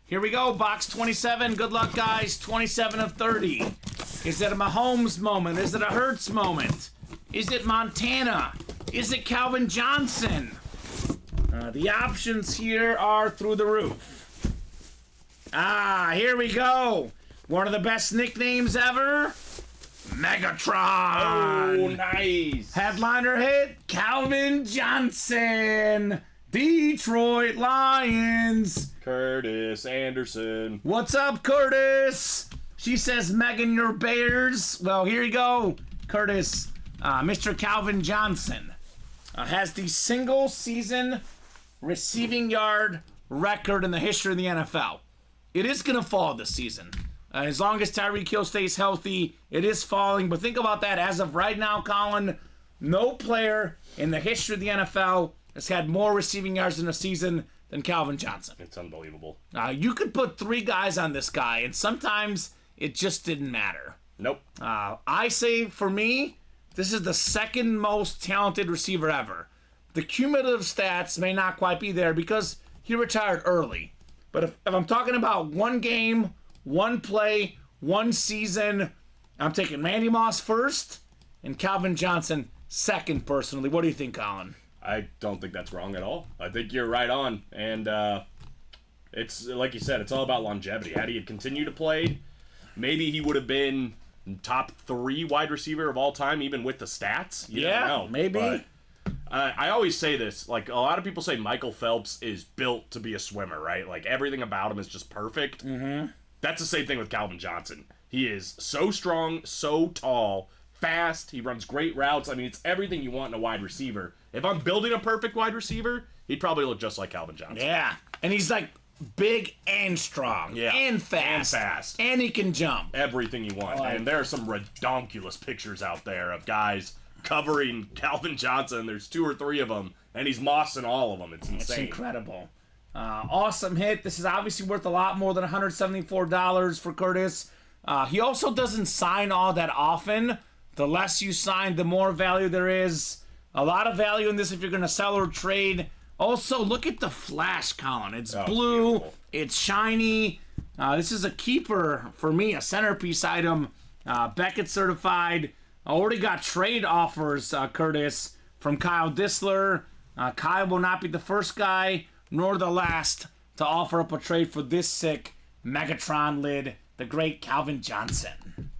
Here we go, box 27. Good luck, guys. 27 of 30. Is it a Mahomes moment? Is it a Hurts moment? Is it Montana? Is it Calvin Johnson? The options here are through the roof. Here we go. One of the best nicknames ever. Megatron. Oh, nice. Headliner hit, Calvin Johnson. Detroit Lions. Curtis Anderson. What's up, Curtis? She says, Megan, your Bears. Well, here you go, Curtis. Mr. Calvin Johnson has the single season receiving yard record in the history of the NFL. It is going to fall this season. As long as Tyreek Hill stays healthy, it is falling. But think about that. As of right now, Colin, no player in the history of the NFL has had more receiving yards in a season than Calvin Johnson. It's unbelievable. You could put 3 guys on this guy, and sometimes it just didn't matter. Nope. I say, for me, this is the second most talented receiver ever. The cumulative stats may not quite be there because he retired early. But if I'm talking about one game, one play, one season, I'm taking Randy Moss first and Calvin Johnson second, personally. What do you think, Colin? I don't think that's wrong at all. I think you're right on. And it's like you said, it's all about longevity. Had he continued to play, maybe he would have been top 3 wide receiver of all time, even with the stats. You never know. Maybe. But, I always say this, like, a lot of people say Michael Phelps is built to be a swimmer, right? Like, everything about him is just perfect. Mm-hmm. That's the same thing with Calvin Johnson. He is so strong, so tall, fast, he runs great routes. I mean, it's everything you want in a wide receiver. If I'm building a perfect wide receiver, he'd probably look just like Calvin Johnson. Yeah, and he's like big and strong, and fast, and he can jump. Everything you want. And there are some redonkulous pictures out there of guys covering Calvin Johnson. There's 2 or 3 of them, and he's mossing all of them. It's insane. It's incredible. Awesome hit. This is obviously worth a lot more than $174 for Curtis. He also doesn't sign all that often. The less you sign, the more value there is. A lot of value in this if you're going to sell or trade. Also, look at the flash, Colin. It's blue. Beautiful. It's shiny. This is a keeper for me, a centerpiece item. Beckett certified. Already got trade offers, Curtis, from Kyle Disler. Kyle will not be the first guy, nor the last, to offer up a trade for this sick Megatron lid, the great Calvin Johnson.